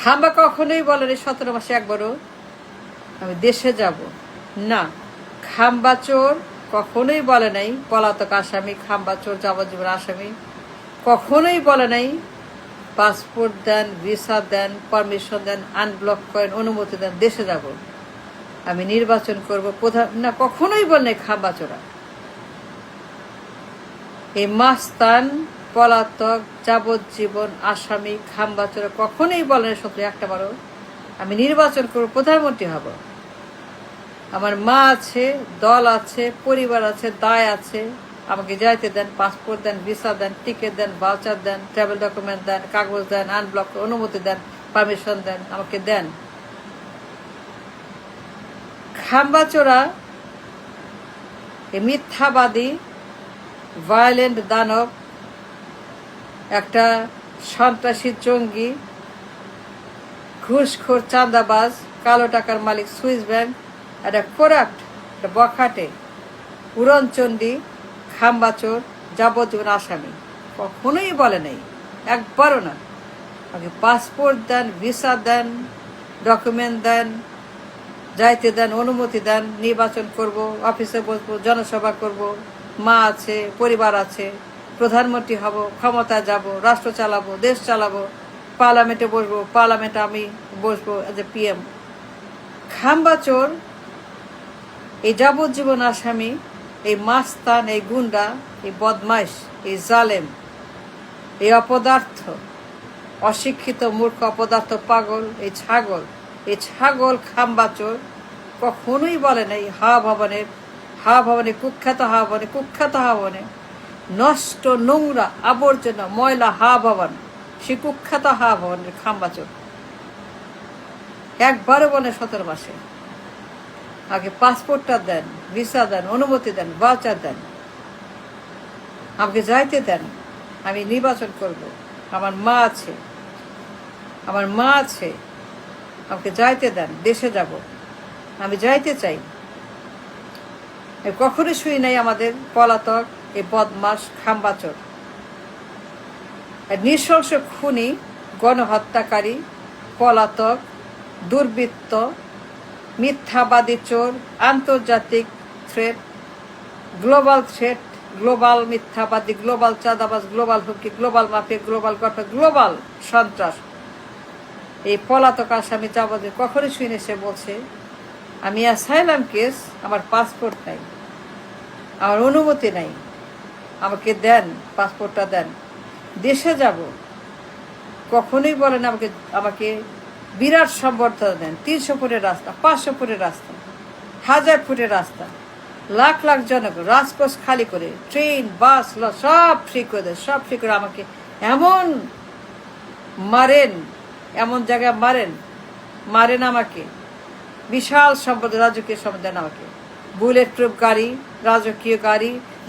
খাম্বা কখনোই বলেনি 17 মাসে একবারও আমি দেশে যাব না। খাম্বা চোর কখনোই বলে নাই পলাতক আসামি, খাম্বা চোর যাবজ্জীবন আসামি কখনোই বলে নাই পাসপোর্ট দেন, ভিসা দেন, পারমিশন দেন, আনব্লক করেন, অনুমতি দেন, দেশে যাব, আমি নির্বাচন করব প্রধান, না কখনোই বলে নাই খাম্বা চোরা। এই মাস্তান পলাতক যাবজ্জীবন আসামি খাম্বা চোরা কখনোই বলেন সত্যি একটা বারও আমি নির্বাচন করব, প্রধানমন্ত্রী হব। আমার মা আছে, দল আছে, পরিবার আছে, দায় আছে, আমাকে যাইতে দেন, পাসপোর্ট দেন, ভিসা দেন, টিকিট দেন, ভাউচার দেন, ট্রাভেল ডকুমেন্ট দেন, কাগজ দেন, আনব্লক অনুমতি দেন, পারমিশন দেন, আমাকে দেন। খাম্বা চোরা এই মিথ্যাবাদী ভায়োলেন্ট দানব, একটা সন্ত্রাসী জঙ্গি, ঘুষখোর, চাঁদাবাজ, কালো টাকার মালিক, সুইস ব্যাংক, একটা কোরাক্ট, একটা বখাটে, উড়নচণ্ডী, খাম্বা চোর, যাবজ্জীবন আসামি কখনোই বলে নাই, একবারও না। আগে পাসপোর্ট দেন, ভিসা দেন, ডকুমেন্ট দেন, যাইতে দেন, অনুমতি দেন, নির্বাচন করব, অফিসে বসবো, জনসভা করব, মা আছে, পরিবার আছে, প্রধানমন্ত্রী হব, ক্ষমতায় যাব, রাষ্ট্র চালাবো, দেশ চালাবো, পার্লামেন্টে বসবো, পার্লামেন্টে আমি বসবো এজ এ পিএম। খাম্বা চোর, এই যাবজ্জীবন আসামি, এই মাস্তান, এই গুন্ডা, এই বদমাইশ, এই জালেম, এই অপদার্থ, অশিক্ষিত মূর্খ অপদার্থ পাগল, এই ছাগল খাম্বা চোর কখনোই বলে নাই হা ভবনে কুখ্যাত হা ভবনে নষ্ট নোংরা আবর্জনা ময়লা হা ভবন, সে কুখ্যাত হা ভবনের খাম্বা চোর একবারও বলে 17 মাসে আগে পাসপোর্টটা দেন, ভিসা দেন, অনুমতি দেন, ভাউচার দেন, আমাকে যাইতে দেন, আমি নির্বাচন করব, আমার মা আছে, আমাকে যাইতে দেন, দেশে যাব, আমি যাইতে চাই। কখনোই শুই নাই আমাদের পলাতক এই বদমাস খাম্বা চোর, নৃশংস খুনি, গণহত্যাকারী, পলাতক, দুর্বৃত্ত, মিথ্যাবাদী চোর, আন্তর্জাতিক থ্রেট, গ্লোবাল মিথ্যাবাদী, গ্লোবাল চাঁদাবাজ, গ্লোবাল হুমকি, গ্লোবাল মাফিয়া, গ্লোবাল গঠন, গ্লোবাল সন্ত্রাস। এই পলাতক আসামি যাবতীয় কখনোই শুনে সে বলছে আমি অ্যাসাইলাম কেস, আমার পাসপোর্ট নাই, আমার অনুমতি নাই, আমাকে দেন, পাসপোর্টটা দেন, দেশে যাব। কখনোই বলেন আমাকে বিরাট সম্বর্ধনা দেন, 300 ফুটের রাস্তা, 500 ফুটের রাস্তা, 1000 ফুটের রাস্তা, লাখ লাখ জনক, রাজপথ খালি করে, ট্রেন, বাস, সব ফ্রি করে দেন, সব ফ্রি করে আমাকে এমন মারেন, এমন জায়গায় মারেন আমাকে, বিশাল সম্পদ, রাজকীয় সম্পদ দেন আমাকে, বুলেট প্রুফ গাড়ি,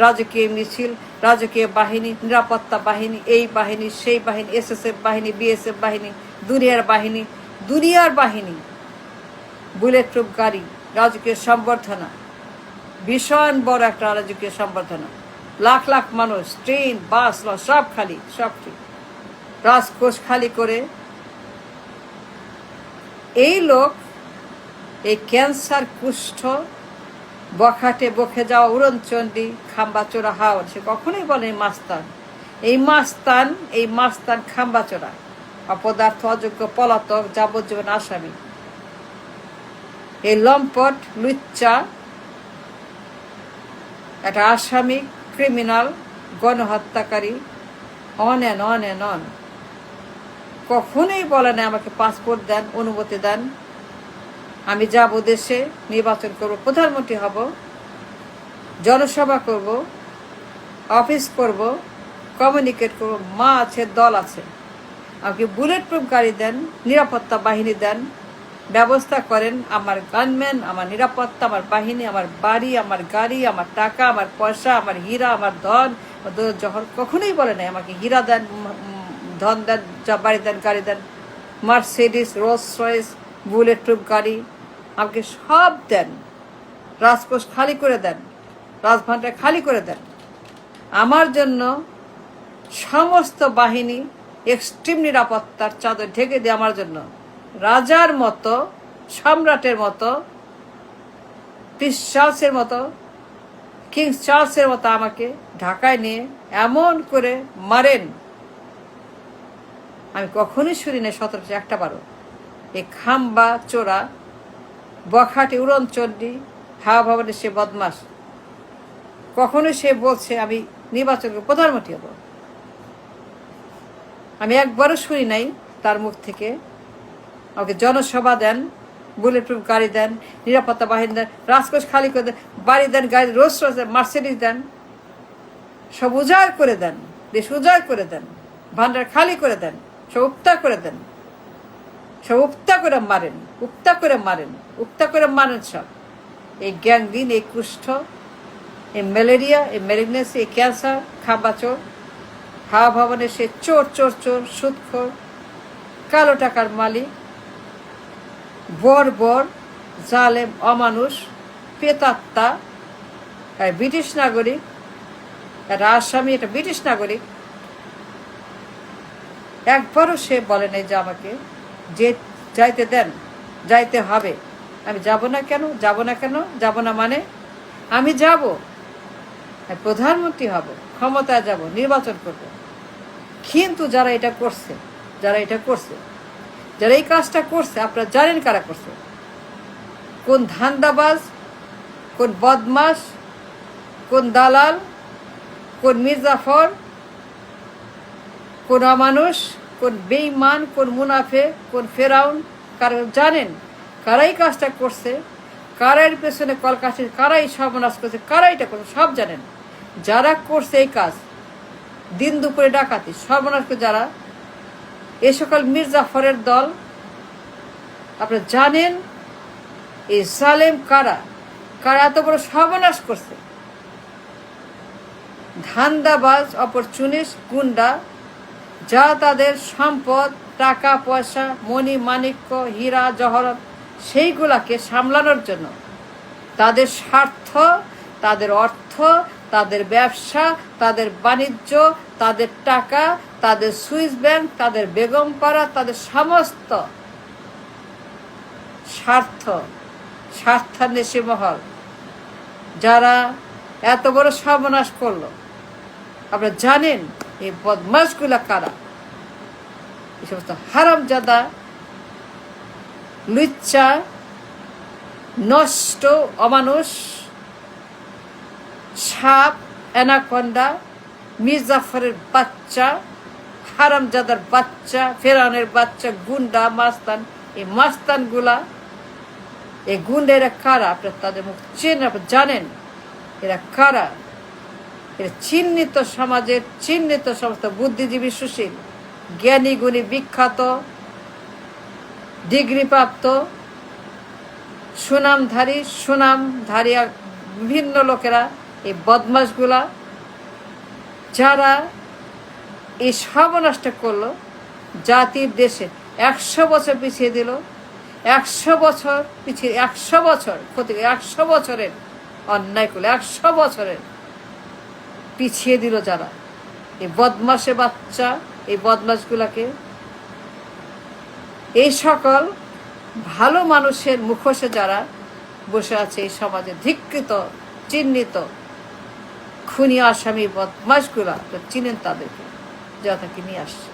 রাজকীয় মিছিল, রাজকীয় বাহিনী, নিরাপত্তা বাহিনী, এই বাহিনী, সেই বাহিনী, এসএসএফ বাহিনী, বিএসএফ বাহিনী, দুনিয়ার বাহিনী, বুলেট প্রুফ গাড়ি, রাজকীয় সম্বর্ধনা, ভীষণ বড় একটা রাজকীয় সম্বর্ধনা, লাখ লাখ মানুষ, ট্রেন, বাস, সব খালি, সব ঠিক, রাজকোষ খালি করে। এই লোক, এই ক্যান্সার, কুষ্ঠ, বখাটে, বকে যাওয়া উড়নচণ্ডী, খাম্বা চোরা হাওর, সে কখনোই বলে এই মাস্তান খাম্বা চোরা, অপদার্থ, অযোগ্য, পলাতক, যাবজ্জীবন আসামি, এই লম্পট, লুচ্চা, একটা আসামি, ক্রিমিনাল, গণহত্যাকারী, অন কখনোই বলে না আমাকে পাসপোর্ট দেন, অনুমতি দেন, আমি যাব, দেশে নির্বাচন করব, প্রধানমন্ত্রী হব, জনসভা করব, অফিস করব, কমিউনিকেট করব, মা আছে, দল আছে, আমাকে বুলেট প্রুফ গাড়ি দেন, নিরাপত্তা বাহিনী দেন, ব্যবস্থা করেন, আমার গানম্যান, আমার নিরাপত্তা, আমার বাহিনী, আমার বাড়ি, আমার গাড়ি, আমার টাকা, আমার পয়সা, আমার হীরা, আমার ধন জহর কখনোই বলে নাই আমাকে হীরা দেন, ধন দেন, বাড়ি দেন, গাড়ি দেন, Mercedes, Rolls Royce, bullet proof গাড়ি, আমাকে সব দেন, রাজকোষ খালি করে দেন, রাজভান্ডার খালি করে দেন, আমার জন্য সমস্ত বাহিনী এক্সট্রিম নিরাপত্তার চাদর ঢেকে দিয়ে আমার জন্য রাজার মতো, সম্রাটের মতো, প্রিন্স চার্লসের মতো, কিং চার্লসের মতো আমাকে ঢাকায় নিয়ে এমন করে মারেন আমি কখনোই শুনি না। 17 একটা বারো এই খাম্বা চোরা বখাটে উড়নচণ্ডী হাওয়া ভবনের সে বদমাস কখনোই সে বলছে আমি নির্বাচনকে প্রধানমন্ত্রী হব। আমি একবারও শুনি নাই তার মুখ থেকে। আমাকে জনসভা দেন, বুলেট প্রুফ গাড়ি দেন, নিরাপত্তা বাহিনী দেন, রাজকোষ খালি করে দেন, বাড়ি দেন, গাড়ি রোজ রোজ দেন, মার্সিডিজ দেন, সব উজাড় করে দেন, দেশ উজাড় করে দেন, ভান্ডার খালি করে দেন, সব উপতা করে দেন, সব উপতা করে মারেন, উপতা করে মারেন, উপতা করে মারেন সব। এই গ্যাংদিন, এই কুষ্ঠ, এই ম্যালেরিয়া, এই ম্যালিগনেন্সি, এই ক্যান্সার, খাম্বা চোর, হাওয়া ভবনে সে চোর চোর চোর, সুদখোর, কালো টাকার মালিক, বর্বর, জালেম, অমানুষ, প্রেতাত্মা, ব্রিটিশ নাগরিক, একটা আসামি, এটা ব্রিটিশ নাগরিক। একবারও সে বলে নাই যে আমাকে যে যাইতে দেন, যাইতে হবে। আমি যাব না কেন, যাব না কেন, যাব না মানে আমি যাব, প্রধানমন্ত্রী হব, ক্ষমতায় যাব, নির্বাচন করব। কিন্তু যারা এটা করছে, যারা এটা করছে, যারা এই কাজটা করছে, আপনারা জানেন কারা করছে, কোন ধান্দাবাজ, কোন বদমাস, কোন দালাল, কোন মির্জাফর, কোন অমানুষ, কোন বেঈমান, কোন মুনাফে, কোন ফেরাউন, কারা জানেন কারাই কাজটা করছে, কারাই পেছনে কলকাঠি, কারাই সর্বনাশ করছে, কারাই এটা করছে সব জানেন। যারা করছে এই কাজ, দিন দুপুরে ডাকাতি সর্বনাশ করে যারা, এই সকল মির্জাফরের দল, আপনারা জানেন এই সালেম কারা, কারা এত বড় সর্বনাশ করছে। ধান্দাবাজ, অপরচুনিস্ট, গুন্ডা, যা তাদের সম্পদ, টাকা পয়সা, মণি মাণিক্য, হীরা জহরত, সেইগুলাকে সামলানোর জন্য তাদের স্বার্থ, তাদের অর্থ, তাদের ব্যবসা, তাদের বাণিজ্য, তাদের টাকা, তাদের সুইস ব্যাংক, তাদের বেগমপাড়া, তাদের সমস্ত স্বার্থান্বেষী মহল যারা এত বড় সর্বনাশ করলো, আপনারা জানেন এই বদমাশগুলা কারা। এই সমস্ত হারামজাদা, লুচ্চা, নষ্ট, অমানুষ, সাপ, অ্যানাকন্ডা, মির্জাফরের বাচ্চা, হারামজাদার বাচ্চা, ফেরাউনের বাচ্চা, গুন্ডা, মাস্তান। এই মাস্তানগুলা, এই গুন্ডা, এরা কারা আপনার তাদের মুখ চেনেন, আপনার জানেন এরা কারা। এরা চিহ্নিত সমাজের, চিহ্নিত সমস্ত বুদ্ধিজীবী, সুশীল, জ্ঞানী গুণী, বিখ্যাত, ডিগ্রিপ্রাপ্ত, সুনামধারী বিভিন্ন লোকেরা, এই বদমাশগুলা যারা এই সর্বনাশটা করলো, জাতির দেশে 100 বছর পিছিয়ে দিল, 100 বছর পিছিয়ে, 100 বছর ক্ষতি, 100 বছরের অন্যায় করলো, 100 বছরের পিছিয়ে দিল যারা। এই বদমাশে বাচ্চা, এই বদমাশগুলাকে, এই সকল ভালো মানুষের মুখোশে যারা বসে আছে এই সমাজে, ধিক্কৃত, চিহ্নিত খুনি, আসামি, বদমাশগুলা, চিনেন তাদেরকে, যা তাকে নিয়ে আসছে।